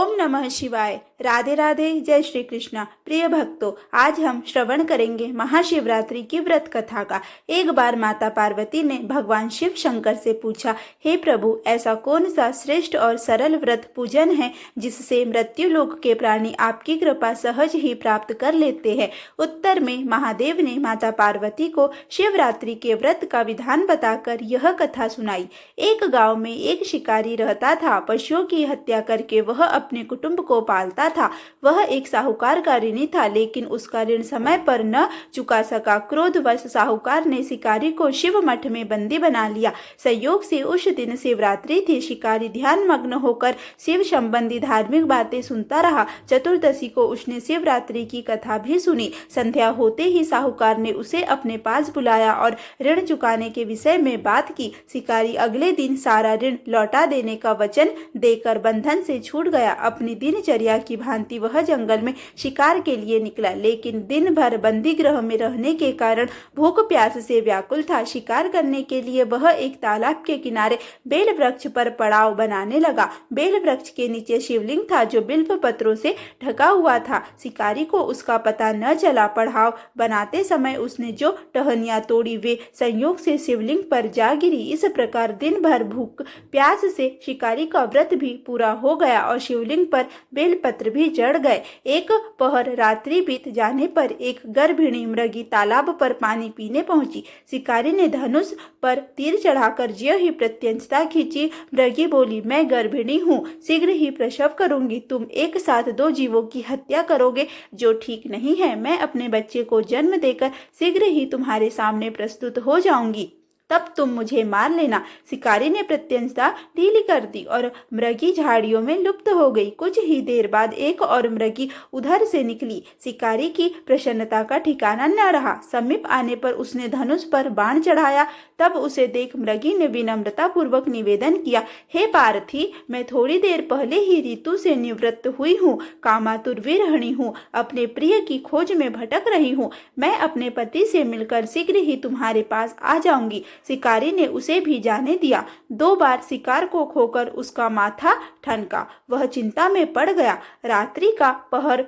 ओम नमः शिवाय। राधे राधे। जय श्री कृष्णा। प्रिय भक्तों, आज हम श्रवण करेंगे महाशिवरात्रि की व्रत कथा का। एक बार माता पार्वती ने भगवान शिव शंकर से पूछा, हे प्रभु, ऐसा कौन सा श्रेष्ठ और सरल व्रत पूजन है जिससे मृत्यु लोक के प्राणी आपकी कृपा सहज ही प्राप्त कर लेते हैं। उत्तर में महादेव ने माता पार्वती को शिवरात्रि के व्रत का विधान बताकर यह कथा सुनाई। एक गांव में एक शिकारी रहता था। पशुओं की हत्या करके वह अपने कुटुंब को पालता था। वह एक साहूकार का ऋणी था, लेकिन उसका ऋण समय पर न चुका सका। क्रोधवश साहूकार ने शिकारी को शिव मठ में बंदी बना लिया। संयोग से उस दिन शिवरात्रि थी। शिकारी ध्यान मग्न होकर शिव संबंधी धार्मिक बातें सुनता रहा। चतुर्दशी को उसने शिवरात्रि की कथा भी सुनी। संध्या होते ही साहूकार ने उसे अपने पास बुलाया और ऋण चुकाने के विषय में बात की। शिकारी अगले दिन सारा ऋण लौटा देने का वचन देकर बंधन से छूट गया। अपनी दिनचर्या की भांति वह जंगल में शिकार के लिए निकला, लेकिन दिन भर बंदी गृह में रहने के कारण भूख प्यास से व्याकुल था। शिकार करने के लिए वह एक तालाब के किनारे बेल वृक्ष पर पड़ाव बनाने लगा। बेल वृक्ष के नीचे शिवलिंग था जो बिल्व पत्रों से ढका हुआ था। शिकारी को उसका पता न चला। पड़ाव बनाते समय उसने जो टहनियां तोड़ी वे संयोग से शिवलिंग पर जा गिरी। इस प्रकार दिन भर भूख प्यास से शिकारी का व्रत भी पूरा हो गया और शिवलिंग पर बेलपत्र भी जड़ गए। एक पहर रात्रि बीत जाने पर एक गर्भिणी मृगी तालाब पर पानी पीने पहुंची। शिकारी ने धनुष पर तीर चढ़ाकर ज्यों ही प्रत्यंचा खींची, मृगी बोली, मैं गर्भिणी हूँ, शीघ्र ही प्रसव करूंगी। तुम एक साथ दो जीवों की हत्या करोगे, जो ठीक नहीं है। मैं अपने बच्चे को जन्म देकर शीघ्र ही तुम्हारे सामने प्रस्तुत हो जाऊंगी, तब तुम मुझे मार लेना। शिकारी ने प्रत्यंचा ढीली कर दी और मृगी झाड़ियों में लुप्त हो गई। कुछ ही देर बाद एक और मृगी उधर से निकली। शिकारी की प्रसन्नता का ठिकाना न रहा। समीप आने पर उसने धनुष पर बाण चढ़ाया। तब उसे देख मृगी ने विनम्रता पूर्वक निवेदन किया, हे पार्थी, मैं थोड़ी देर पहले ही ऋतु से निवृत्त हुई हूँ, कामातुर विरहिणी हूँ, अपने प्रिय की खोज में भटक रही हूँ। मैं अपने पति से मिलकर शीघ्र ही तुम्हारे पास आ जाऊंगी। शिकारी ने उसे भी जाने दिया। 2 बार शिकार को खोकर उसका माथा ठनका। वह चिंता में पड़ गया। रात्रि का पहर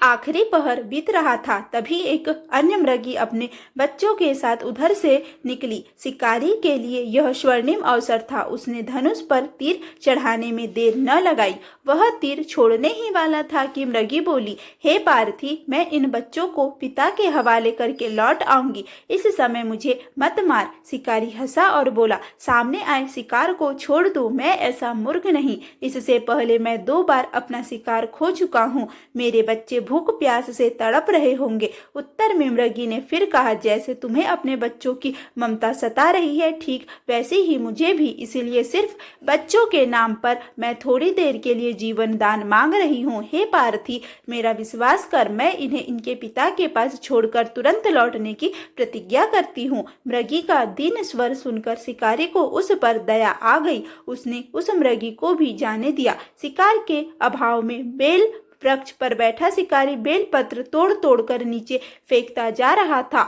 आखिरी पहर बीत रहा था। तभी एक अन्य मृगी अपने बच्चों के साथ उधर से निकली। शिकारी के लिए यह स्वर्णिम अवसर था। उसने धनुष पर तीर चढ़ाने में देर न लगाई। वह तीर छोड़ने ही वाला था कि मृगी बोली, हे पार्थी, मैं इन बच्चों को पिता के हवाले करके लौट आऊंगी, इस समय मुझे मत मार। शिकारी हंसा और बोला, सामने आए शिकार को छोड़ दो, मैं ऐसा मूर्ख नहीं। इससे पहले मैं 2 बार अपना शिकार खो चुका हूँ। मेरे बच्चे भूख प्यास से तड़प रहे होंगे। उत्तर में मृगी ने फिर कहा, जैसे तुम्हें अपने बच्चों की ममता सता रही है, ठीक वैसे ही मुझे भी। इसीलिए सिर्फ बच्चों के नाम पर मैं थोड़ी देर के लिए जीवन दान मांग रही हूँ। हे पार्थी, मेरा विश्वास कर, मैं इन्हें इनके पिता के पास छोड़कर तुरंत लौटने की प्रतिज्ञा करती हूँ। मृगी का दीन स्वर सुनकर शिकारी को उस पर दया आ गई। उसने उस मृगी को भी जाने दिया। शिकार के अभाव में बेल वृक्ष पर बैठा शिकारी बेलपत्र तोड़ तोड़ कर नीचे फेंकता जा रहा था।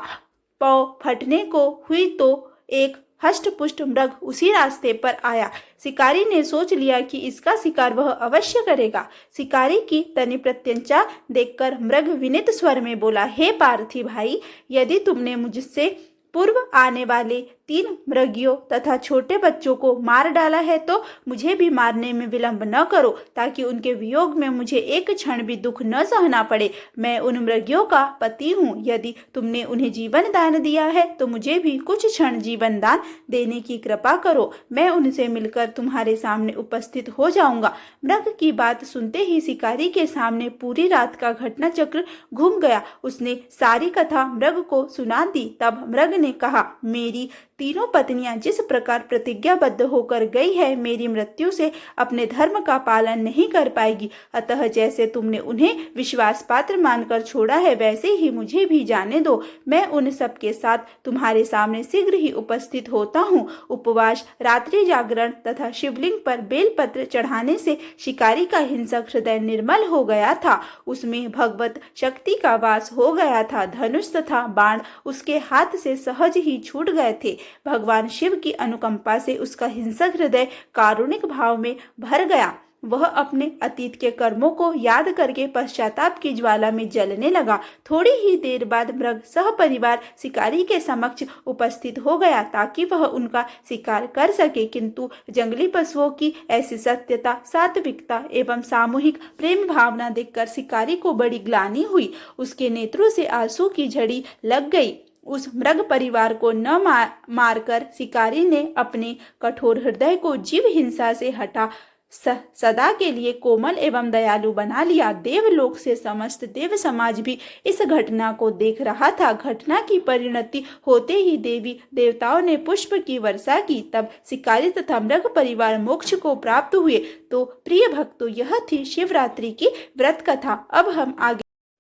पाँव फटने को हुई तो एक हष्ट-पुष्ट मृग उसी रास्ते पर आया। शिकारी ने सोच लिया कि इसका शिकार वह अवश्य करेगा। शिकारी की तनी प्रत्यंचा देखकर मृग विनीत स्वर में बोला, हे पार्थी भाई, यदि तुमने मुझसे पूर्व आने वाले 3 मृगियों तथा छोटे बच्चों को मार डाला है तो मुझे भी मारने में विलंब न करो, ताकि उनके वियोग में मुझे एक क्षण भी दुख न सहना पड़े। मैं उन मृगियों का पति हूँ। यदि तुमने उन्हें जीवन दान दिया है तो मुझे भी कुछ क्षण जीवन दान देने की कृपा करो। मैं उनसे मिलकर तुम्हारे सामने उपस्थित हो जाऊंगा। मृग की बात सुनते ही शिकारी के सामने पूरी रात का घटना चक्र घूम गया। उसने सारी कथा मृग को सुना दी। तब मृग ने कहा, मेरी तीनों पत्नियां जिस प्रकार प्रतिज्ञाबद्ध होकर गई है, मेरी मृत्यु से अपने धर्म का पालन नहीं कर पाएगी। अतः जैसे तुमने उन्हें विश्वास पात्र मानकर छोड़ा है, वैसे ही मुझे भी जाने दो। मैं उन सब के साथ तुम्हारे सामने शीघ्र ही उपस्थित होता हूँ। उपवास, रात्रि जागरण तथा शिवलिंग पर बेलपत्र चढ़ाने से शिकारी का हिंसक हृदय निर्मल हो गया था। उसमें भगवत शक्ति का वास हो गया था। धनुष तथा बाण उसके हाथ से सहज ही छूट गए थे। भगवान शिव की अनुकंपा से उसका हिंसक हृदय कारुणिक भाव में भर गया। वह अपने अतीत के कर्मों को याद करके पश्चाताप की ज्वाला में जलने लगा। थोड़ी ही देर बाद मृग सहपरिवार शिकारी के समक्ष उपस्थित हो गया ताकि वह उनका शिकार कर सके, किंतु जंगली पशुओं की ऐसी सत्यता, सात्विकता एवं सामूहिक प्रेम भावना देखकर शिकारी को बड़ी ग्लानि हुई। उसके नेत्रों से आंसू की झड़ी लग गई। उस मृग परिवार को न मारकर शिकारी ने अपने कठोर हृदय को जीव हिंसा से हटा सदा के लिए कोमल एवं दयालु बना लिया। देवलोक से समस्त देव समाज भी इस घटना को देख रहा था। घटना की परिणति होते ही देवी देवताओं ने पुष्प की वर्षा की। तब शिकारी तथा मृग परिवार मोक्ष को प्राप्त हुए। तो प्रिय भक्तों, यह थी शिवरात्रि की व्रत कथा।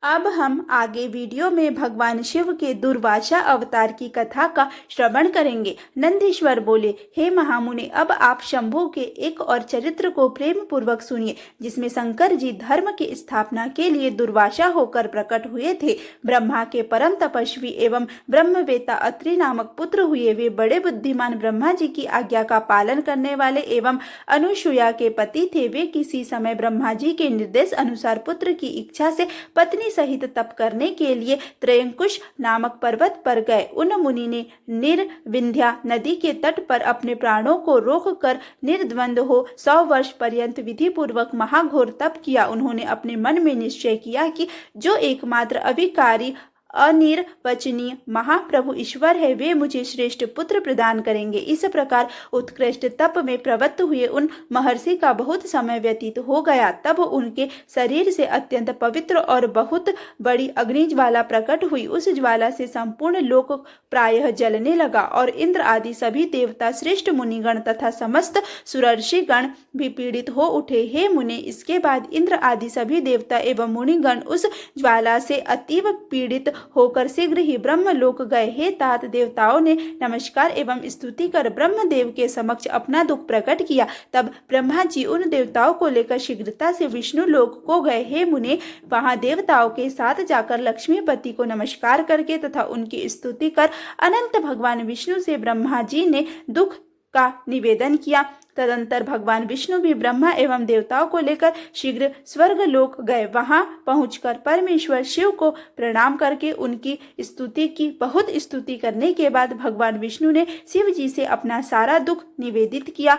अब हम आगे वीडियो में भगवान शिव के दुर्वासा अवतार की कथा का श्रवण करेंगे। नंदीश्वर बोले, हे महामुनि, अब आप शंभु के एक और चरित्र को प्रेम पूर्वक सुनिए, जिसमें शंकर जी धर्म की स्थापना के लिए दुर्वासा होकर प्रकट हुए थे। ब्रह्मा के परम तपस्वी एवं ब्रह्मवेता अत्रि नामक पुत्र हुए। वे बड़े बुद्धिमान, ब्रह्मा जी की आज्ञा का पालन करने वाले एवं अनुसुया के पति थे। वे किसी समय ब्रह्मा जी के निर्देश अनुसार पुत्र की इच्छा से पत्नी सहित तप करने के लिए त्रयंकुश नामक पर्वत पर गए। उन मुनि ने निर्विंध्या नदी के तट पर अपने प्राणों को रोककर निर्द्वंद हो 100 वर्ष पर्यंत विधि पूर्वक महाघोर तप किया। उन्होंने अपने मन में निश्चय किया कि जो एकमात्र अविकारी अनिर्वचनीय महाप्रभु ईश्वर है, वे मुझे श्रेष्ठ पुत्र प्रदान करेंगे। इस प्रकार उत्कृष्ट तप में प्रवृत्त हुए उन महर्षि का बहुत समय व्यतीत हो गया। तब उनके शरीर से अत्यंत पवित्र और बहुत बड़ी अग्नि ज्वाला प्रकट हुई। उस ज्वाला से संपूर्ण लोक प्रायः जलने लगा और इंद्र आदि सभी देवता, श्रेष्ठ मुनिगण तथा समस्त सुरर्षिगण भी पीड़ित हो उठे। हे मुने, इसके बाद इंद्र आदि सभी देवता एवं मुनिगण उस ज्वाला से अतीव पीड़ित होकर शीघ्र ही ब्रह्मलोक गए। हे तात, देवताओं ने नमस्कार एवं स्तुति कर ब्रह्मदेव के समक्ष अपना दुख प्रकट किया। तब ब्रह्मा जी उन देवताओं को लेकर शीघ्रता से विष्णु लोक को गए। हे मुने, वहां देवताओं के साथ जाकर लक्ष्मीपति को नमस्कार करके तथा उनकी स्तुति कर अनंत भगवान विष्णु से ब्रह्मा जी ने दुख का निवेदन किया। तदंतर भगवान विष्णु भी ब्रह्मा एवं देवताओं को लेकर शीघ्र स्वर्ग लोक गए। वहां पहुंचकर परमेश्वर शिव को प्रणाम करके उनकी स्तुति की। बहुत स्तुति करने के बाद भगवान विष्णु ने शिव जी से अपना सारा दुख निवेदित किया।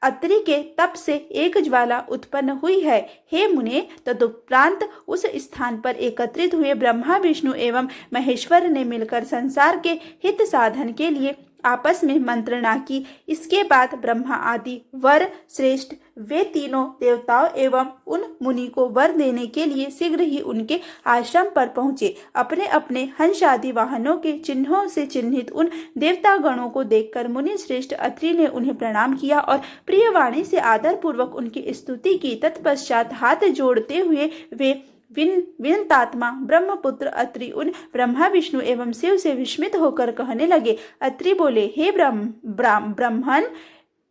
अत्रि के तप से एक ज्वाला उत्पन्न हुई है। हे मुने, तदुपरांत उस स्थान पर एकत्रित हुए ब्रह्मा, विष्णु एवं महेश्वर ने मिलकर संसार के हित साधन के लिए आपस में मंत्रणा की। इसके बाद ब्रह्मा आदि वर श्रेष्ठ वे तीनों देवताओं एवं उन मुनि को वर देने के लिए शीघ्र ही उनके आश्रम पर पहुंचे। अपने अपने हंस आदि वाहनों के चिन्हों से चिन्हित उन देवता गणों को देखकर मुनि श्रेष्ठ अत्रि ने उन्हें प्रणाम किया और प्रिय वाणी से आदर पूर्वक उनकी स्तुति की। तत्पश्चात हाथ जोड़ते हुए वे विनतात्मा ब्रह्मपुत्र अत्रि उन ब्रह्मा, विष्णु एवं शिव से विस्मित होकर कहने लगे। अत्रि बोले, हे ब्रह्मन,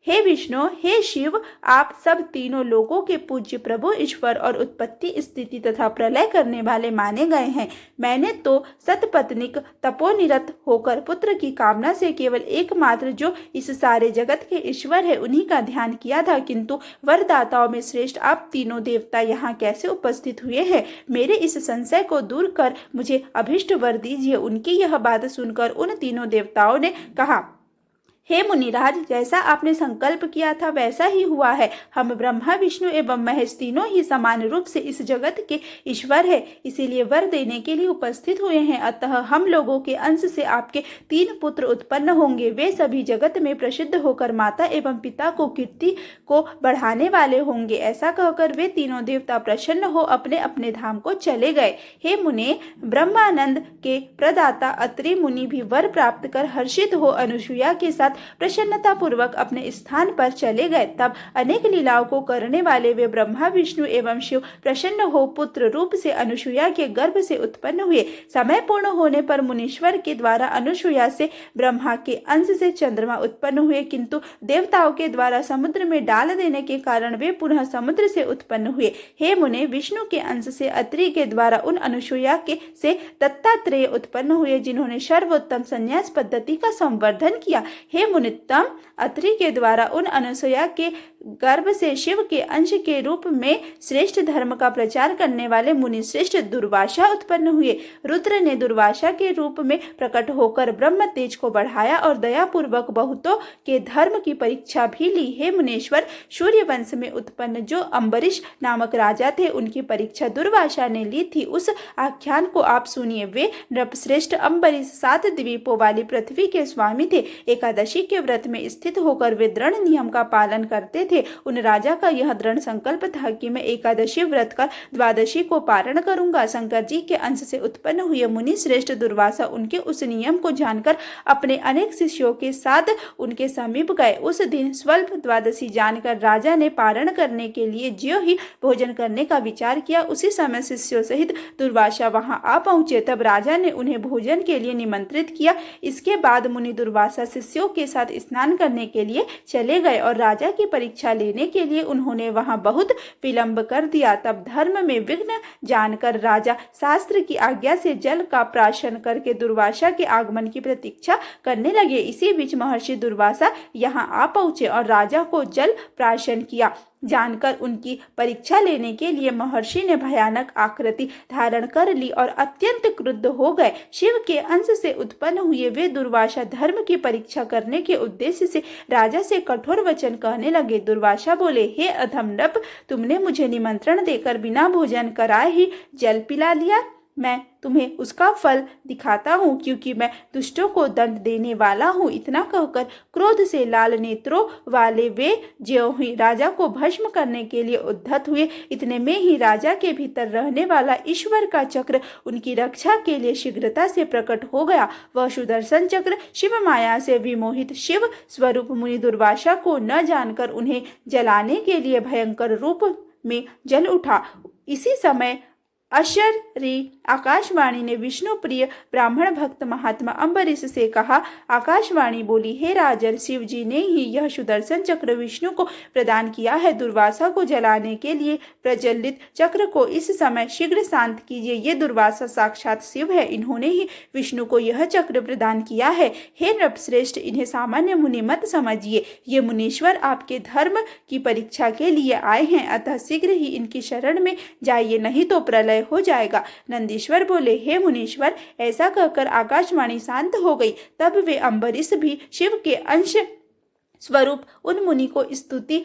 हे विष्णु, हे शिव, आप सब तीनों लोगों के पूज्य प्रभु ईश्वर और उत्पत्ति, स्थिति तथा प्रलय करने वाले माने गए हैं। मैंने तो सतपत्निक तपोनिरत होकर पुत्र की कामना से केवल एकमात्र जो इस सारे जगत के ईश्वर है उन्हीं का ध्यान किया था, किंतु वरदाताओं में श्रेष्ठ आप तीनों देवता यहाँ कैसे उपस्थित हुए हैं? मेरे इस संशय को दूर कर मुझे अभिष्ट वर दीजिए। उनकी यह बात सुनकर उन तीनों देवताओं ने कहा, हे मुनिराज, जैसा आपने संकल्प किया था वैसा ही हुआ है। हम ब्रह्मा, विष्णु एवं महेश तीनों ही समान रूप से इस जगत के ईश्वर है, इसीलिए वर देने के लिए उपस्थित हुए हैं। अतः हम लोगों के अंश से आपके 3 पुत्र उत्पन्न होंगे। वे सभी जगत में प्रसिद्ध होकर माता एवं पिता को कीर्ति को बढ़ाने वाले होंगे। ऐसा कहकर वे तीनों देवता प्रसन्न हो अपने अपने धाम को चले गए। हे मुने, ब्रह्मानंद के प्रदाता अत्रि मुनि भी वर प्राप्त कर हर्षित हो अनुसुया के साथ प्रसन्नता पूर्वक अपने स्थान पर चले गए। तब अनेक लीलाओं को करने वाले वे ब्रह्मा, विष्णु एवं शिव प्रसन्न हो पुत्र रूप से अनुसुया के गर्भ से उत्पन्न हुए। समय पूर्ण होने पर मुनीश्वर के द्वारा अनुसुया से ब्रह्मा के अंश से चंद्रमा उत्पन्न हुए, किंतु देवताओं के द्वारा समुद्र में डाल देने के कारण वे पुनः समुद्र से उत्पन्न हुए। हे मुने, विष्णु के अंश से अत्रि के द्वारा उन अनुसुया के से दत्तात्रेय उत्पन्न हुए, जिन्होंने सर्वोत्तम संन्यास पद्धति का संवर्धन किया। हे हे मुनित्तम, अत्रि के द्वारा उन अनुसुया के गर्भ से शिव के अंश के रूप में श्रेष्ठ धर्म का प्रचार करने वाले मुनि श्रेष्ठ दुर्वासा उत्पन्न हुए। रुद्र ने दुर्वासा के रूप में प्रकट होकर ब्रह्म तेज को बढ़ाया और दयापूर्वक बहुतों के धर्म की परीक्षा भी ली। हे मुनीश्वर, सूर्य वंश में उत्पन्न जो अम्बरीश नामक राजा थे, उनकी परीक्षा दुर्वासा ने ली थी। उस आख्यान को आप सुनिए। वे नृपश्रेष्ठ अम्बरीश 7 द्वीपों वाली पृथ्वी के स्वामी थे। एकादशी के व्रत में स्थित होकर वे दृढ़ नियम का पालन करते थे। उन राजा का यह दृढ़ संकल्प था कि मैं एकादशी व्रत कर द्वादशी को पारण करूंगा। शंकर जी के अंश से उत्पन्न हुए मुनि श्रेष्ठ दुर्वासा उनके उस नियम को जानकर अपने अनेक शिष्यों के साथ उनके समीप गए। उस दिन स्वल्प द्वादशी जानकर राजा ने पारण करने के लिए ज्यों ही भोजन करने का विचार किया, उसी समय शिष्यों सहित दुर्वासा वहां आ पहुंचे। तब राजा ने उन्हें भोजन के लिए निमंत्रित किया। इसके बाद मुनि दुर्वासा शिष्यों के साथ स्नान करने के लिए चले गए और राजा की परीक्षा लेने के लिए उन्होंने वहां बहुत विलंब कर दिया। तब धर्म में विघ्न जानकर राजा शास्त्र की आज्ञा से जल का प्राशन करके दुर्वासा के आगमन की प्रतीक्षा करने लगे। इसी बीच महर्षि दुर्वासा यहाँ आ पहुंचे और राजा को जल प्राशन किया। जानकर उनकी परीक्षा लेने के लिए महर्षि ने भयानक आकृति धारण कर ली और अत्यंत क्रुद्ध हो गए। शिव के अंश से उत्पन्न हुए वे दुर्वासा धर्म की परीक्षा करने के उद्देश्य से राजा से कठोर वचन कहने लगे। दुर्वासा बोले, हे अधम नृप, तुमने मुझे निमंत्रण देकर बिना भोजन कराए ही जल पिला लिया। मैं तुम्हें उसका फल दिखाता हूँ, क्योंकि मैं दुष्टों को दंड देने वाला हूँ। इतना कहकर क्रोध से लाल नेत्रों वाले वे ज्यों ही राजा को भस्म करने के लिए उद्धत हुए, इतने में ही राजा के भीतर रहने वाला ईश्वर का चक्र उनकी रक्षा के लिए शीघ्रता से प्रकट हो गया। वह सुदर्शन चक्र शिव माया से विमोहित शिव स्वरूप मुनि दुर्वासा को न जानकर उन्हें जलाने के लिए भयंकर रूप में जल उठा। इसी समय अशरी आकाशवाणी ने विष्णु प्रिय ब्राह्मण भक्त महात्मा अम्बरीश से कहा। आकाशवाणी बोली, हे राजन, शिव जी ने ही यह सुदर्शन चक्र विष्णु को प्रदान किया है। दुर्वासा को जलाने के लिए प्रज्वलित चक्र को इस समय शीघ्र शांत कीजिए। ये दुर्वासा साक्षात शिव है, इन्होंने ही विष्णु को यह चक्र प्रदान किया है। हे नृपश्रेष्ठ, इन्हें सामान्य मुनि मत समझिए। ये मुनीश्वर आपके धर्म की परीक्षा के लिए आए हैं, अतः शीघ्र ही इनकी शरण में जाइए, नहीं तो प्रलय हो जाएगा। नंदीश्वर बोले, हे मुनीश्वर, ऐसा कहकर आकाशवाणी शांत हो गई। तब वे अम्बरीश भी शिव के अंश स्वरूप उन मुनि को स्तुति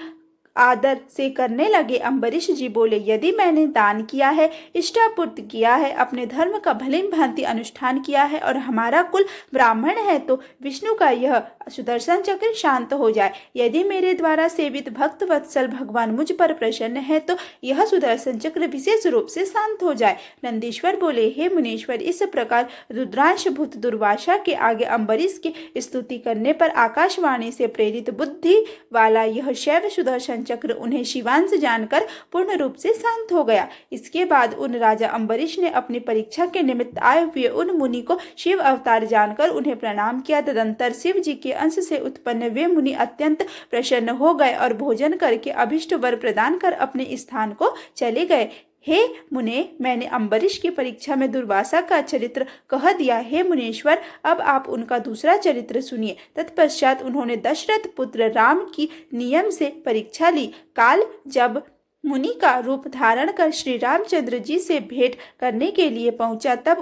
आदर से करने लगे। अम्बरीश जी बोले, यदि मैंने दान किया है, इष्टापूर्ति किया है, अपने धर्म का भली भांति अनुष्ठान किया है और हमारा कुल ब्राह्मण है, तो विष्णु का यह सुदर्शन चक्र शांत हो जाए। यदि मेरे द्वारा सेवित भक्त वत्सल भगवान मुझ पर प्रसन्न है, तो यह सुदर्शन चक्र विशेष रूप से शांत हो जाए। नंदीश्वर बोले, हे मुनीश्वर, इस प्रकार रुद्रांश भूत दुर्वासा के आगे अम्बरीश की स्तुति करने पर आकाशवाणी से प्रेरित बुद्धि वाला यह शैव सुदर्शन चक्र उन्हें शिवांश जानकर पूर्ण रूप से शांत हो गया। इसके बाद उन राजा अम्बरीश ने अपनी परीक्षा के निमित्त आए हुए उन मुनि को शिव अवतार जानकर उन्हें प्रणाम किया। तदंतर शिव जी के अंश से उत्पन्न वे मुनि अत्यंत प्रसन्न हो गए और भोजन करके अभिष्ट वर प्रदान कर अपने स्थान को चले गए। हे मुने, मैंने अम्बरीश की परीक्षा में दुर्वासा का चरित्र कह दिया। हे मुनीश्वर, अब आप उनका दूसरा चरित्र सुनिए। तत्पश्चात उन्होंने दशरथ पुत्र राम की नियम से परीक्षा ली। काल जब मुनि का रूप धारण कर श्री रामचंद्र जी से भेंट करने के लिए पहुंचा, तब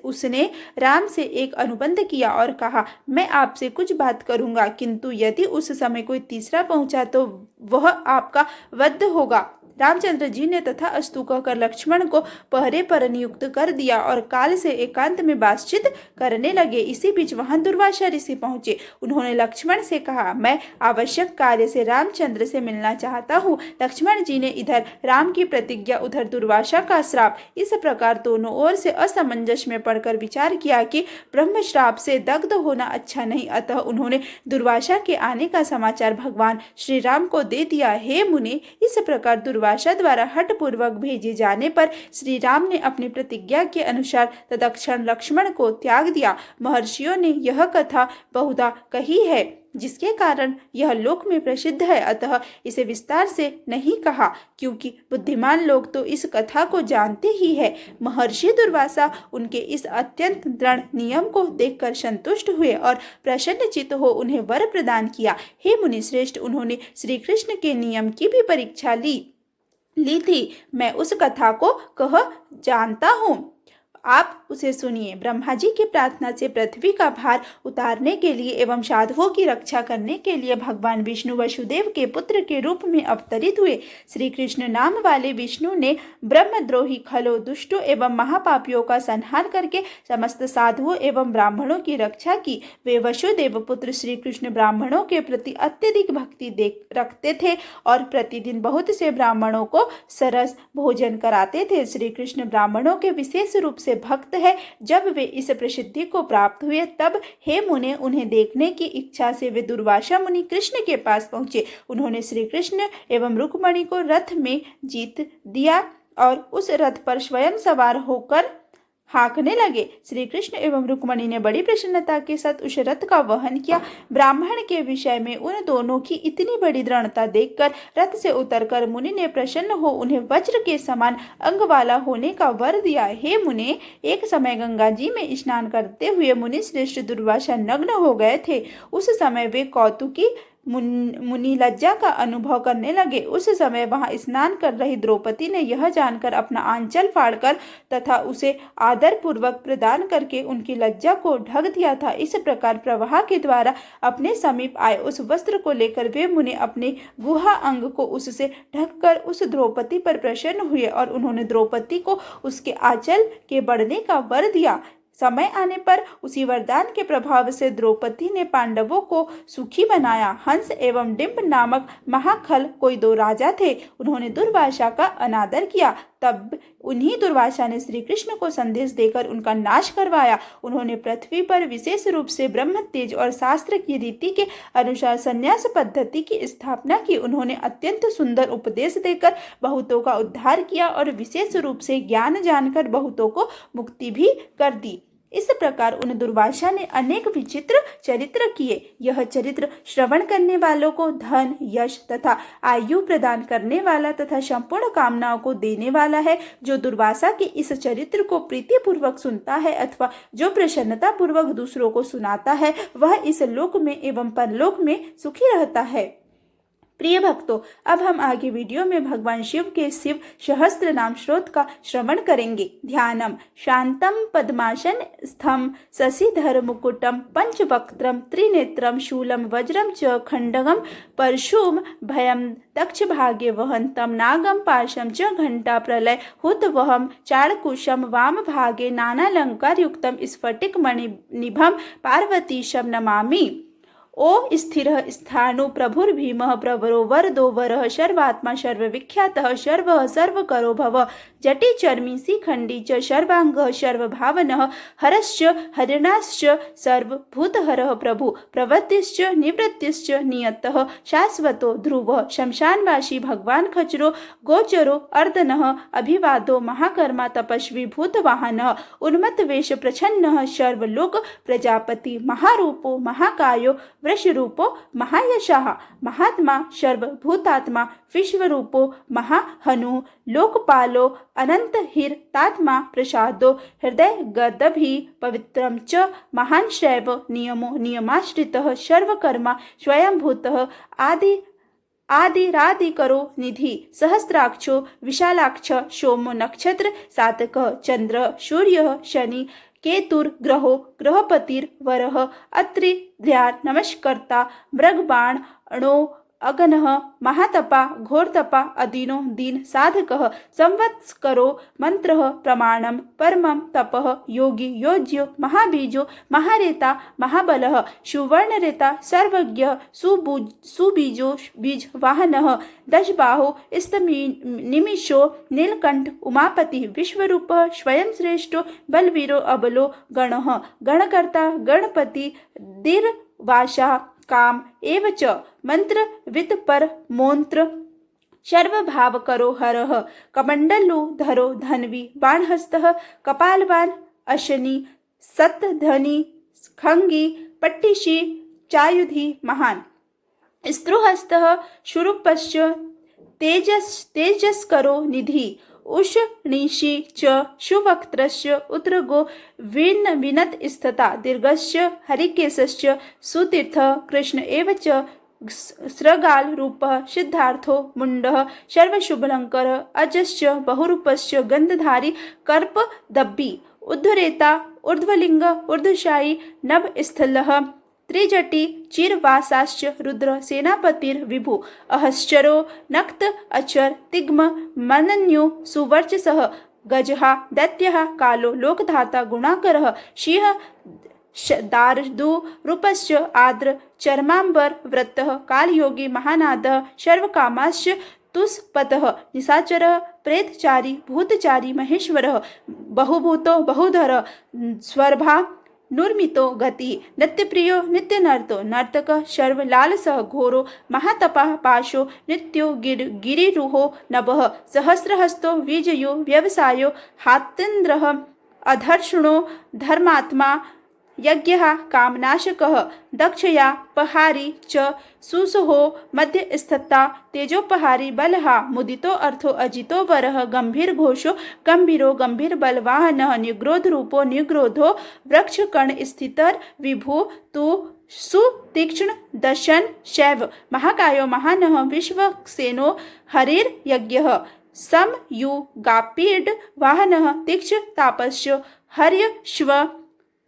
उसने राम से एक अनुबंध किया और कहा, मैं आपसे कुछ बात करूंगा, किंतु यदि उस समय कोई तीसरा पहुंचा तो वह आपका वध होगा। रामचंद्र जी ने तथा अस्तु कहकर लक्ष्मण को पहरे पर नियुक्त कर दिया और काल से एकांत में बातचीत करने लगे। इसी बीच वहां दुर्वासा ऋषि पहुंचे। उन्होंने लक्ष्मण से कहा, मैं आवश्यक कार्य से रामचंद्र से मिलना चाहता हूँ। लक्ष्मण जी ने इधर राम की प्रतिज्ञा, उधर दुर्वासा का श्राप, इस प्रकार दोनों ओर से असमंजस में पड़कर विचार किया कि ब्रह्म श्राप से दग्ध होना अच्छा नहीं। अतः उन्होंने दुर्वासा के आने का समाचार भगवान श्री राम को दे दिया। हे मुनि, इस प्रकार दुर्वासा दुर्वासा द्वारा हठपूर्वक भेजे जाने पर श्री राम ने अपनी प्रतिज्ञा के अनुसार तत्क्षण लक्ष्मण को त्याग दिया। महर्षियों ने यह कथा बहुधा कही है, जिसके कारण यह लोक में प्रसिद्ध है, अतः इसे विस्तार से नहीं कहा, क्योंकि बुद्धिमान लोग तो इस कथा को जानते ही है। महर्षि दुर्वासा उनके इस अत्यंत दृढ़ नियम को देखकर संतुष्ट हुए और प्रसन्नचित्त हो उन्हें वर प्रदान किया। हे मुनि श्रेष्ठ, उन्होंने श्री कृष्ण के नियम की भी परीक्षा ली थी। मैं उस कथा को कह जानता हूँ, आप उसे सुनिए। ब्रह्मा जी की प्रार्थना से पृथ्वी का भार उतारने के लिए एवं साधुओं की रक्षा करने के लिए भगवान विष्णु वसुदेव के पुत्र के रूप में अवतरित हुए। श्री कृष्ण नाम वाले विष्णु ने ब्रह्मद्रोही, खलो, दुष्टों एवं महापापियों का संहार करके समस्त साधुओं एवं ब्राह्मणों की रक्षा की। वे वसुदेव पुत्र श्री कृष्ण ब्राह्मणों के प्रति अत्यधिक भक्ति रखते थे और प्रतिदिन बहुत से ब्राह्मणों को सरस भोजन कराते थे। श्री कृष्ण ब्राह्मणों के विशेष रूप से भक्त है। जब वे इस प्रसिद्धि को प्राप्त हुए तब हे मुने, उन्हें देखने की इच्छा से वे दुर्वासा मुनि कृष्ण के पास पहुंचे। उन्होंने श्री कृष्ण एवं रुक्मणी को रथ में जीत दिया और उस रथ पर स्वयं सवार होकर हाँकने लगे। श्री कृष्ण एवं रुक्मणी ने बड़ी प्रसन्नता के साथ उस रथ का वहन किया। ब्राह्मण के विषय में उन दोनों की इतनी बड़ी दृढ़ता देखकर रथ से उतरकर मुनि ने प्रसन्न हो उन्हें वज्र के समान अंग वाला होने का वर दिया। हे मुने, एक समय गंगा जी में स्नान करते हुए मुनि श्रेष्ठ दुर्वासा नग्न हो गए थे। उस समय वे कौतुकी मुनि लज्जा का अनुभव करने लगे। उस समय वहां स्नान कर रही द्रौपदी ने यह जानकर अपना आंचल फाड़कर तथा उसे आदर पूर्वक प्रदान करके उनकी लज्जा को ढक दिया था। इस प्रकार प्रवाह के द्वारा अपने समीप आए उस वस्त्र को लेकर वे मुनि अपने गुहा अंग को उससे ढककर उस द्रौपदी पर प्रसन्न हुए और उन्होंने द्रौपदी को उसके आंचल के बढ़ने का वर दिया। समय आने पर उसी वरदान के प्रभाव से द्रौपदी ने पांडवों को सुखी बनाया। हंस एवं डिंब नामक महाखल कोई दो राजा थे। उन्होंने दुर्वासा का अनादर किया। तब उन्हीं दुर्वासा ने श्री कृष्ण को संदेश देकर उनका नाश करवाया। उन्होंने पृथ्वी पर विशेष रूप से ब्रह्म तेज और शास्त्र की रीति के अनुसार संन्यास पद्धति की स्थापना की। उन्होंने अत्यंत सुंदर उपदेश देकर बहुतों का उद्धार किया और विशेष रूप से ज्ञान जानकर बहुतों को मुक्ति भी कर दी। इस प्रकार उन दुर्वासा ने अनेक विचित्र चरित्र किए। यह चरित्र श्रवण करने वालों को धन, यश तथा आयु प्रदान करने वाला तथा संपूर्ण कामनाओं को देने वाला है। जो दुर्वासा के इस चरित्र को प्रीतिपूर्वक सुनता है अथवा जो प्रसन्नता पूर्वक दूसरों को सुनाता है, वह इस लोक में एवं परलोक में सुखी रहता है। प्रिय भक्तों, अब हम आगे वीडियो में भगवान शिव के शिव सहस्त्र नाम स्रोत का श्रवण करेंगे। ध्यानम शांतम पद्मासन स्थम शशिधर मुकुटम पंचवक्त्रम त्रिनेत्रम शूलम वज्रम च खंडगम परशुम भयम दक्ष भागे वहंतम नागम पाशम च घंटा प्रलय हुतवहम चाड़कुशम वाम भागे नानालंकार युक्तम स्फटिक मणिनिभम पार्वतीशम नमामि। ओ स्थिर स्थाणु प्रभुर्भीमः प्रवरो वरदो वरः सर्वात्मा सर्वविख्यातः सर्वः सर्वकरो भव जटि चर्मी शिखंडी च सर्वांगः सर्वभावनः हरश्च हरिणाश्च सर्वभूतहरः प्रभु प्रवृत्तिश्च निवृत्तिश्च नियतः शाश्वतो ध्रुवः शमशानवासी भगवान खचरो गोचरो अर्दनः अभिवादो महाकर्मा तपस्वी भूतवाहनः उन्मत्तवेश प्रच्छन्नः सर्वलोक प्रजापति महारूपो महाकायो वृषरूपो महायशः महात्मा सर्वभूतात्मा विश्वरूपो महाहनु लोकपालो अनंत हिरतात्मा प्रसादो हृदय गदभि पवित्रम च महान शैव नियमो नियमाश्रितः सर्वकर्मा स्वयंभूतः आदिरादि करो निधि सहस्राक्षो विशालाक्ष सोमो नक्षत्र सातक चंद्र सूर्य शनि केतुर्ग्रहो ग्रहपतिर्वरः अत्रि ध्यान नमस्कर्ता मृगबाण अणो अगनः महातपा घोरतपा अदीनो दीन साधकः संवत्सरो मंत्रः प्रमाणम परमं तपः योगी योज्यो महाबीजो महारेता महाबलः सुवर्णरेता सर्वज्ञ सुबीजो बीज वाहनः दशबाहो स्तनिमिषो नीलकंठ उमापति विश्वरूपः स्वयं श्रेष्ठो बलवीरो अबलो गणः गणकर्ता गणपति दीर्वाशा काम एवं च मंत्र वित पर मोंत्र सर्वभाव करो हरः कमण्डलु धरो धन्वी बाणहस्तः कपालवान् अशनि सतधनी खंगी पट्टिशी चायुधी महान् स्त्रुहस्तः शूरुपश्च तेजस्करो निधि उष्णीषि च सुवक्त्रस्य उत्रगो विनत स्थिता दीर्घस्य हरिकेशस्य सुतीर्थ कृष्ण एव च स्रगाल रूपः सिद्धार्थो मुंडः सर्वशुभलंकर अजश्च बहुरूपस्य गंधधारी कर्पदब्बी उद्धरेता ऊर्ध्वलिंग ऊर्ध्वशायी नभस्थलः त्रिजटी चिरवासाश्च रुद्र सेनापतिर्विभु अहश्चरो नक्त अचर तिग्म मनन्यो सुवर्चसः गजः दैत्यः कालो लोकधाता गुणाकरः सिंह दारदु रूपस्य आद्र चर्मांबर वृत्तः कालयोगी महानादः सर्वकामाश्च तुष्पतः निशाचरः प्रेतचारी भूतचारी महेश्वरः बहुभूतो बहुधर स्वर्भा नुर्मितो गति नित्यप्रियो नित्यनर्तो नर्तकः सर्वलालसः घोरो महातपः पाशो नित्यो गिरिरुहो नभः सहस्रहस्तो विजयो व्यवसायो हातेन्द्रः अधर्षणो धर्मात्मा यज्ञः कामनाशकः दक्षया पहारी च सुसहो मध्यस्थिता तेजोपहारी बलः मुदितो अर्थो अजितो वरः गंभीर घोषो गंभीरो गंभीर बलवाहनः निग्रोध रूपो निग्रोधो वृक्षकर्ण स्थितर विभु तु सुतीक्ष्ण दशन शैव महाकायो महानः विश्वसेनो हरिर्यज्ञः समयुगापीड वाहनः तीक्ष्ण तापस्य हर्यश्व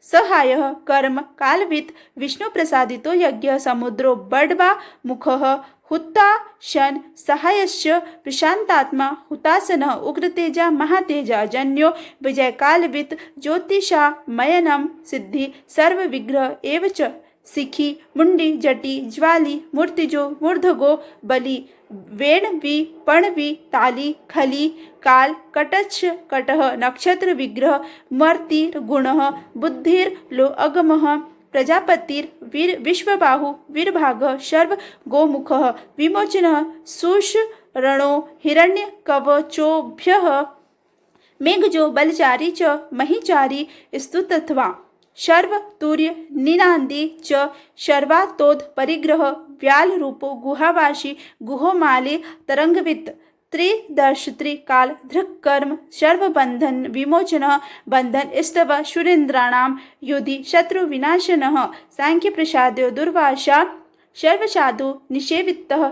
सहायः कर्म कालवित विष्णु प्रसादितो यज्ञ समुद्रो बडवा मुखः हुताशन सहायश्च प्रशांतात्मा हुतासनः उग्रतेजा महातेजा जन्यो विजय कालवित ज्योतिषा मयनम सिद्धि सर्व विग्रह एव च सिखी मुंडी जटी ज्वाली मूर्तिजो मूर्धगो बलि वेणवी पणवी ताली खली काल कटच्छ कटः नक्षत्र विग्रह मर्तिर गुणः बुद्धिर लो अगमः प्रजापतिर वीर विश्वबाहु वीरभागः सर्व गोमुखः विमोचनः सुषरणो हिरण्य कवचोभ्यः मेघजो बलचारी च महिचारी स्तुतत्वा शर्व तूर्य निनांदी च शर्वातोद परिग्रह व्याल रूपो गुहावासी गुहोमाले तरंगवित त्रिदर्श त्रिकाल धृक्कर्म सर्वबंधन विमोचन बंधन स्तव सुरेन्द्राणां युधि शत्रु विनाशनः सांख्य प्रसाद्यो दुर्वासा सर्वसाधु निषेवितः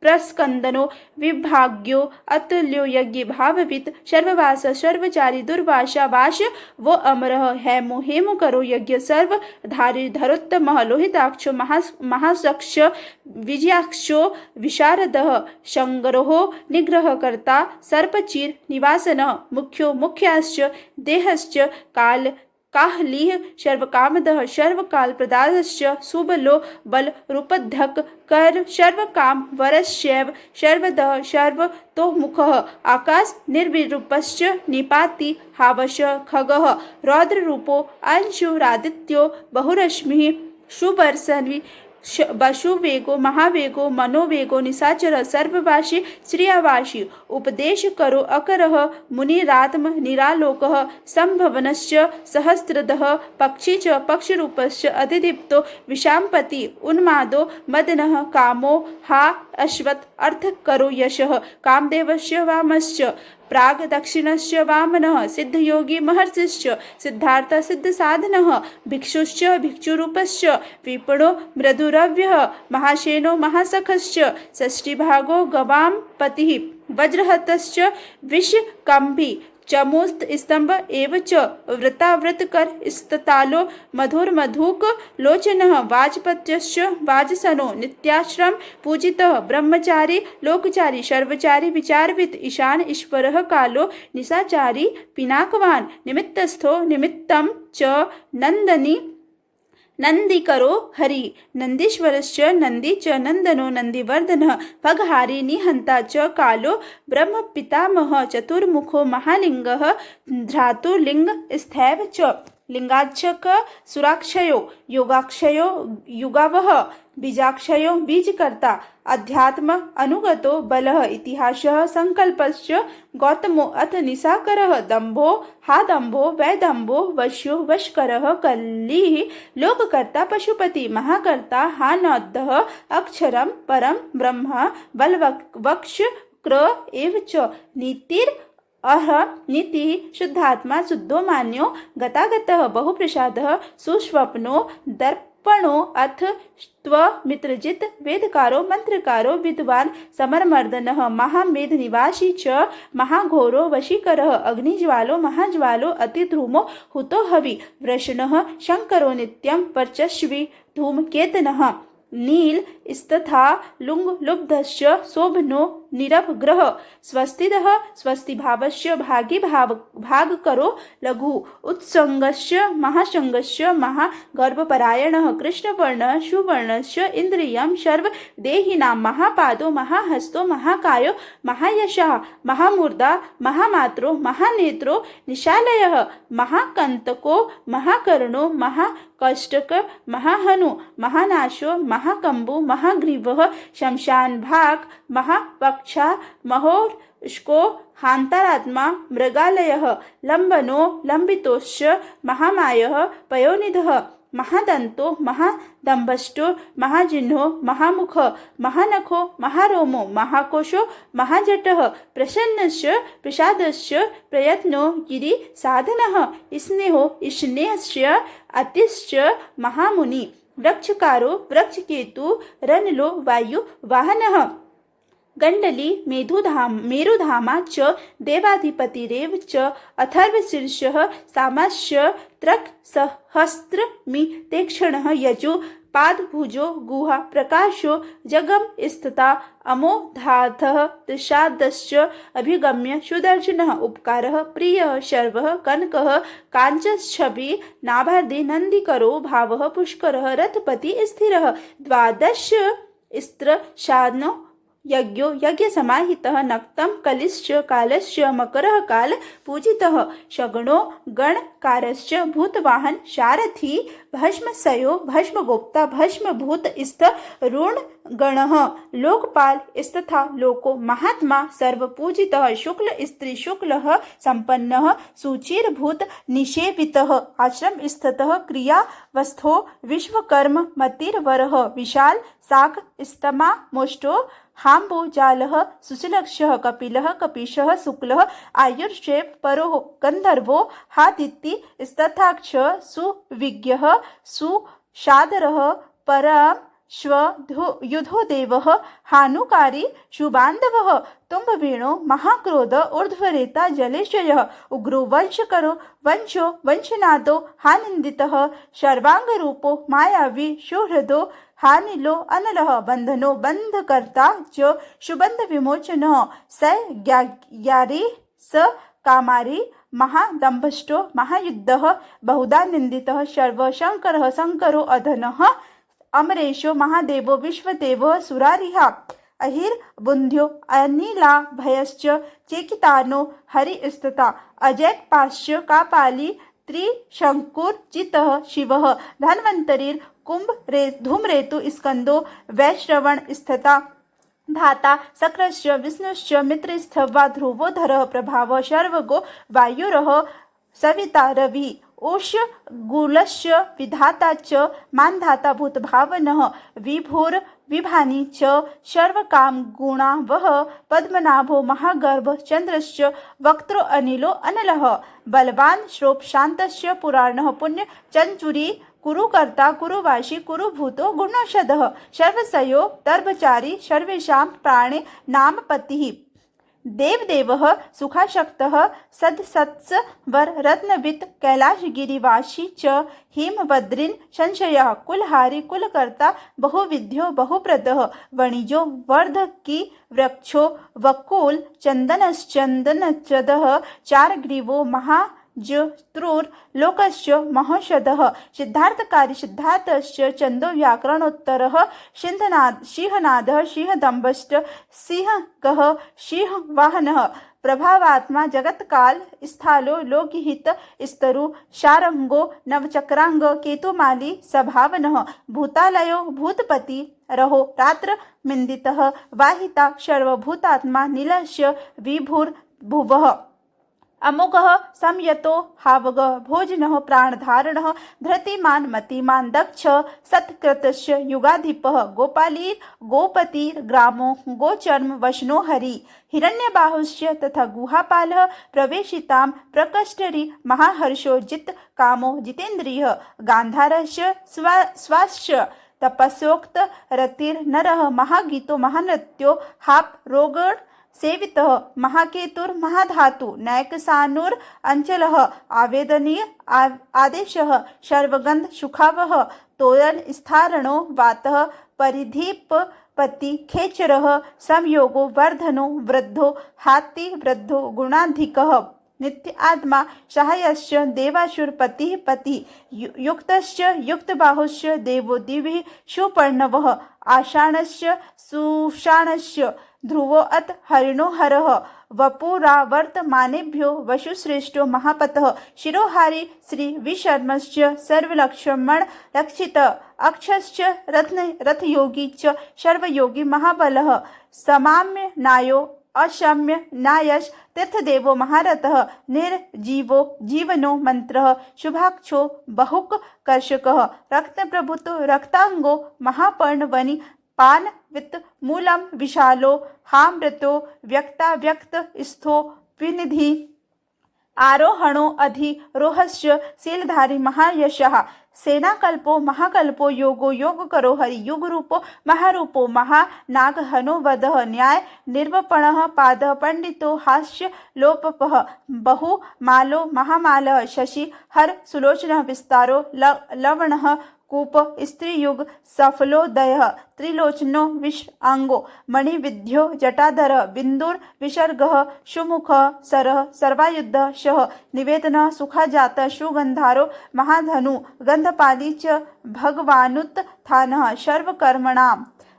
प्रस्कंदनो विभाग्यो अतुल्यो यज्ञ भाववित सर्ववास सर्वचारी दुर्वासा वास वो अमरः हेमो हेमो करो यज्ञ सर्वधारी धरोत्तम लोहिताक्षो महासक्ष विजयाक्षो विशारदः शंगरोहो निग्रहकर्ता सर्पचीर निवासनः मुख्यो मुख्याश्च देहश्च काल काहलीह सर्वकामदः सर्वकाल प्रदाश्च सुबलो बल रूपधक कर सर्वकाम वरस्यैव सर्वदः सर्वतोमुखः आकाश निर्विरूपश्च निपाति हावश खगः रौद्ररूपो अंशुरादित्यो बहुरश्मिः सुवर्षन्वि वसुवेगो महावेगो मनोवेगो निशाचर सर्ववासी श्रियावासी उपदेश करो अकरः मुनिरात्म निरालोकः संभवनश्च सहस्रदः पक्षी च पक्षरूपश्च अधिदीप्तो विशाम्पति उन्मादो मदनः कामो हा अश्वत् अर्थ करो यशः कामदेवस्य वामश्च प्राग दक्षिणस्य वामनः सिद्धयोगी महर्षिश्च सिद्धार्थ सिद्धसाधनः भिक्षुश्च भिक्षुरूपश्च विपणो मृदुरव्यः महासेनो महासखश्च षष्ठीभागो गवां पतिः वज्रहतश्च विषकम्भी चमूस्त स्तंभ एव च वृतावृतकर स्ततालो मधुरमधुक लोचनः वाजपत्यस्य वाजसनो नित्याश्रम पूजितः ब्रह्मचारी लोकचारी सर्वचारी विचारवित ईशान ईश्वरः कालो निशाचारी पिनाकवान निमित्तस्थो निमित्तं च नंदनी नंदीकरो हरि नंदीश्वरश्च नंदी च नंदनो नंदीवर्धनः भगहारी निहंता च कालो ब्रह्म पितामहः चतुर्मुखो महालिंगः धातुलिंग स्थैव च लिंगाक्षक सुराक्षयो योगाक्षयो युगावः बीजाक्षयो बीजकर्ता अध्यात्म अनुगतो बलः इतिहासः संकल्पश्च गौतमो अथ निशाकरः दम्भो हा दम्भो वैदम्भो वश्यो वशकरः कल्लिः लोककर्ता पशुपति महाकर्ता हा नौद्धः अक्षरं परं ब्रह्म बलवक्ष क्र एव च नीतिर् अह नीति शुद्धात्मा शुद्धो मान्यो गतागतः बहुप्रसादः सुस्वप्नो दर्पणो अथ मित्रजित वेदकारो मंत्रकारो विद्वान समरमर्दनः महामेधनिवासी च महाघोरो वशीकरः अग्निज्वालो महाज्वालो अतिध्रुमो हुतो हवि वृषणः शंकरो नित्यं वर्चस्वी धूमकेतनः नील स्तथा लुंग लुब्धश्च शोभनो निरपग्रह स्वस्तिदः स्वस्तिभावस्य भागकरो लघु उत्संगस्य महासंगस्य महागर्भपरायणः कृष्णवर्णः सुवर्णस्य इन्द्रियं सर्वदेहिनां महापादो महाहस्तो महाकायो महायशः महामूर्धा महामात्रो महानेत्रो निशालयः महाकंतको महाकर्णो महाकष्टक महाहनु महानाशो महाकंबो महाग्रीवः शमशानभाग महापक्षा महोर्ष्को हांतारात्मा मृगालयः लंबनो लंबितोश्च महामायः पयोनिधः महादंतो महादंभष्टो महाजिह्नो महामुख महानखो महारोमो महाकोशो महाजटः प्रसन्नस्य प्रसादस्य प्रयत्नो गिरि साधनः स्नेहो स्नेहस्य अतिश्च महामुनि वृक्षकारो वृक्षकेतु रनलो वायु वाहनः गंडली मेरुधामा च देवाधिपतिरेव च अथर्वशीर्षः सामास्य त्रक सहस्त्रमि तेक्षणः यजो पादभुजो गुहा प्रकाशो जगम स्थिता अमोधातः त्रिषादश्च अभिगम्य सुदर्शनः उपकारः प्रियः शर्वः कनकः काञ्चच्छवि नाभार्दे नन्दिकरो भावः पुष्करः रथपति स्थिरः द्वादश स्त्रशानो यज्ञो यज्ञसमाहितः नक्तं कलिश्च कालश्च मकरः काल पूजितः शगणो गणकारश्च भूतवाहन सारथी भस्मसयो भस्मगोप्ता भस्मभूत स्थ ऋणगणः लोकपाल स्तथा लोको महात्मा सर्वपूजितः शुक्ल स्त्री शुक्लः संपन्नः सुचिरभूत निषेवितः आश्रम स्थितः क्रियावस्थो विश्वकर्म मतिर्वरः विशाल शाक स्तमा मोष्टो हाम्बोजालः सुशिलक्षः कपिलः कपीशः शुक्लः आयुर्षेप परो गंधर्वो हादिति स्तथाक्ष सुविज्ञः सुशादरः परम युधो देवः हानुकारी शुबान्धवः तुम्बवीणो महाक्रोध ऊर्ध्वरेता जलेशयः उग्रो वंशकरो वंशो वंशनादो हानिन्दितः सर्वांगरूपो मायावी सुहृदो हानिलो अनलः बंधनो बंधकर्ता च सुबंध विमोचनः स ज्ञारी स कामारी महादंभष्टो महायुद्धः बहुधा निंदितः सर्वशंकरः शंकरो अधनः अमरेशो महादेवो विश्वदेवो सुरारिः अहिर बुंध्यो अनिला भयश्च चेकितानो हरिस्तता अजैकपाश्च कापाली त्रिशंकुर्जितः शिवः धन्वंतरिर धूमरेतु स्कंदो वैश्रवण स्थिता धाता शक्रश्च विष्णुश्च मित्रस्थवा ध्रुवोधरः प्रभावः सर्वगो वायुरः सविता रवि ओषगुलश्च विधाता च मानधाता भूतभावनः विभुर विभानी च सर्वकाम गुणा वह पद्मनाभो महागर्भ चंद्रश्च वक्त्रो अनिलो अनलः बलवान श्रोप शांतश्च पुराणः पुण्य चंचुरी कुरुकर्ता कुरुवाशी कुरुभूतो गुणौषधः सर्वसयो दर्भचारी सर्वेषां प्राणे नामपतिः देवदेवः सुखाशक्तः सदसत्स वर रत्नवित् कैलाशगिरिवासी च हिमवद्रिन संशयः कुलहारी कुलकर्ता बहुविध्यो बहुप्रदः वणिजो वर्धकी वृक्षो वकुल चंदनश्चंदनचदः चारग्रीवो महाजत्रुर लोकश्च महौषधः सिद्धार्थकारी सिद्धार्थश्च चंदो व्याकरणोत्तरः सिंहनादः सिंहदंभश्च सिंहगः सिंहवाहनः प्रभावात्मा जगत्काल स्थालो लोकहित स्तरु शारंगो नवचक्रांग केतुमाली स्वभावनः भूतालयो भूतपति रहो रात्र मिन्दितः वाहिता सर्वभूतात्मा नीलस्य विभुर्भुवः अमुकः संयतो हावग भोजनः प्राणधारणः धृतिमान मतिमान दक्ष सत्कृतस्य युगाधिपः गोपालीर गोपतिर् ग्रामो गोचर्म वशनो हरि हिरण्यबाहुश्च तथा गुहापालः प्रवेशितां प्रकष्टरि महाहर्षो जित कामो जितेन्द्रियः गान्धारस्य स्वास्य तपस्योक्त रतिर्नरः महागीतो महानृत्यो हाप रोगण सेवितः महाकेतुर महाधातु नैकसानुर अंचलः आवेदनीय आदेशः सर्वगंध सुखावह तोरण स्थारणो वातः परिधीप पति खेचरः संयोगो वर्धनो वृद्धो हाति वृद्धो गुणाधिकः नित्य आत्मा सहायश्च देवासुरपतिः पति युक्तश्च युक्तबाहुश्च देवो दिवि सुपर्णवः आषाणश्च सुषाणश्च ध्रुवो अत हरिणो हरः वपुरावर्तमानेभ्यो वसुश्रेष्ठो महापतः शिरोहारी श्री विशर्मश्च सर्वलक्ष्मण रक्षित अक्षश्च रथयोगी च सर्वयोगी महाबलः समाम्य नायो अशम्य नायश तीर्थदेवो महारथः निर्जीवो जीवनो मंत्रः शुभाक्षो बहुक कर्षकः रक्तप्रभुतो रक्तांगो महापर्णवनि पान वित्त मूलम विशालो हामृतो व्यक्ता व्यक्त स्थो विनिधि आरोहणो अधिरोहस्य शीलधारी महायशः सेनाकल्पो महाकल्पो योगो योग करो हरि युग रूपो महारूपो महानागहनो वदः न्याय निर्वपणः पादः पंडितो हास्य लोपपः बहु मालो महामालः शशि हर सुलोचनः विस्तारो लवणः कूप स्त्रीयुग सफलोदय त्रिलोचनो विषांगो मणिविद्यो जटाधर बिंदुर विसर्गः सुमुख सरः सर्वायुध शः निवेदन सुखाजात सुगंधारो महाधनु गंधपाली च भगवानुत्थानः सर्वकर्मणां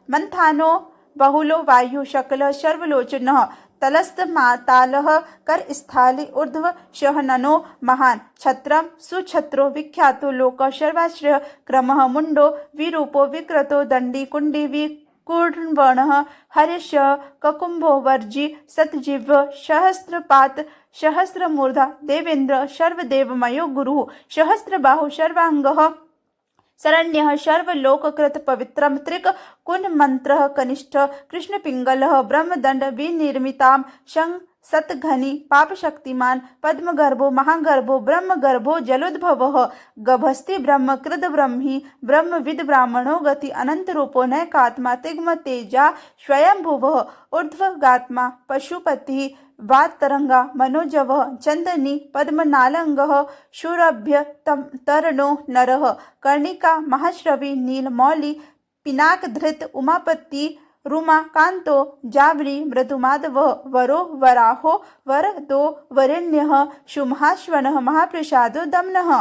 मंथानो बहुलो वायु शकल सर्वलोचनः तलस्तमातालः करस्थाली ऊर्ध्व शहननो महान छत्रम सुछत्रो विख्यातो लोक सर्वाश्रय क्रमः मुंडो विरूपो विकृतो दंडी कुंडी विकुर्वणः हर्ष ककुंभो वर्जी सतजीव सहस्रपात सहस्रमूर्धा देवेंद्र सर्वदेवमयो गुरु सहस्रबाहु सर्वांगः शरण्यः सर्वलोककृत पवित्रं त्रिक कुन मंत्रः कनिष्ठ कृष्ण पिंगलः ब्रह्मदंड विनिर्मितां शं सतघनी पापशक्तिमान पद्मगर्भो महागर्भो ब्रह्मगर्भो जलोद्भवः गभस्ति ब्रह्म कृद ब्रह्मी ब्रह्मविद ब्राह्मणो गति अनंत रूपो नैकात्मा तिग्म तेजा स्वयंभुवः ऊर्ध्वगात्मा पशुपति वातरंगा मनोजव चंदनी पद्मनालंगः शूरभ्य तरणो नरः कर्णिका महाश्रवी नीलमौली पिनाकधृत उमापति रुमा कांतो जावरी मृदुमाधव वरो वराहो वरदो वरेण्यः शुमहाश्वनः महाप्रसादो दम्नः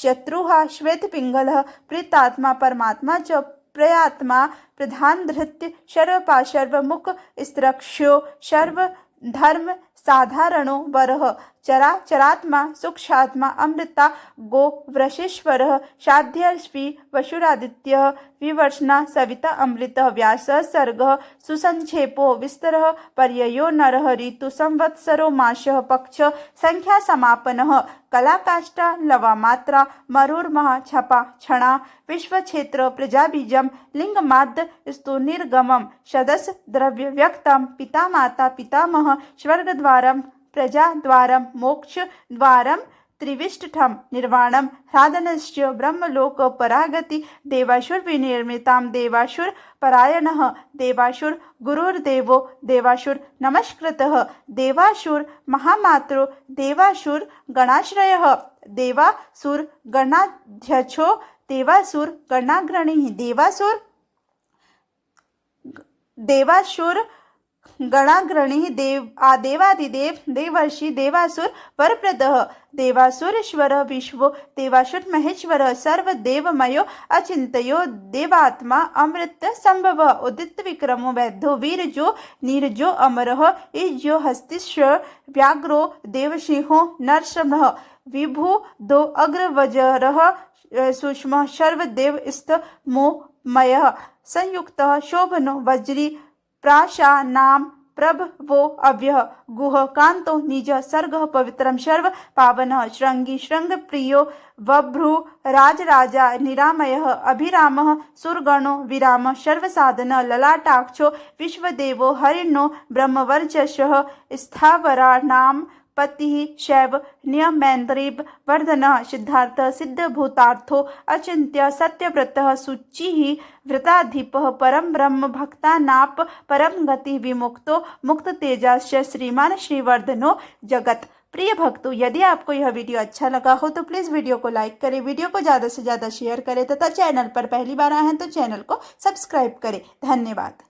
शत्रुहा श्वेतपिंगलः प्रीतात्मा परमात्मा च प्रयात्मा प्रधान धृत्य सर्वपाशर्वमुख स्त्रक्षो सर्व धर्म साधारणो वरः चराचरात्मा सूक्षात्मा अमृता गो वृषेश्वरः साध्यर्षि वशुरादित्यः विवर्षना सविता अमृतः व्यासः सर्गः सुसंक्षेपो विस्तरः पर्ययो नरः ऋतु संवत्सरो मासः पक्ष संख्या समापनः कलाकाष्ठा लवामात्रा मरुर्मः छपा क्षणा विश्वक्षेत्र प्रजाबीजं लिंगमाद्य स्तु निर्गमं सदस द्रव्य व्यक्तं पिता माता पितामह स्वर्गद्वारं प्रजाद्वारं मोक्षद्वारं त्रिविष्टठं निर्वाणं ह्रादनश्च ब्रह्मलोक परागति देवासुर विनिर्मितां देवासुर परायणः देवासुर गुरुर्देवो देवासुर नमस्कृतः देवासुर महामात्रो देवासुर गणाश्रयः देवासुर गणाध्यक्षो देवासुर गणाग्रणीः देवासुर गणाग्रणी देवादिदेव देवर्षि देवासुर वरप्रदः देवासुरेश्वर विश्वो देवासुर महेश्वर सर्वदेवमयो अचिंत्यो देवात्मा अमृत संभव उदित विक्रमो वैद्यो वीरजो नीरजो अमरः ईज्यो हस्तिश्व व्याघ्रो देवसिंहो नरसिंह विभु दो अग्रवजरः सूक्ष्म सर्वदेव स्थमोमयः संयुक्तः शोभनो वज्री प्राशानाम प्रभवो अव्यः गुह कांतो निज सर्ग पवित्रम सर्व पावनः श्रृंगी श्रृंग प्रियो वभ्रु राजराजा निरामयः अभिरामः सुरगणो विराम सर्वसाधन ललाटाक्षो विश्वदेवो हरिणो ब्रह्मवर्चस्वः स्थावराणाम पति शैव नियमेन्द्रिव वर्धन सिद्धार्थ सिद्धभूतार्थो अचिंत्य सत्यव्रतः शुचि व्रताधिप परम ब्रह्म भक्तानाप परम गति विमुक्तो मुक्त तेजस्य श्रीमान श्रीवर्धनो जगत। प्रिय भक्तों, यदि आपको यह वीडियो अच्छा लगा हो तो प्लीज़ वीडियो को लाइक करें, वीडियो को ज़्यादा से ज़्यादा शेयर करें तथा चैनल पर पहली बार आए हैं तो चैनल को सब्सक्राइब करें। धन्यवाद।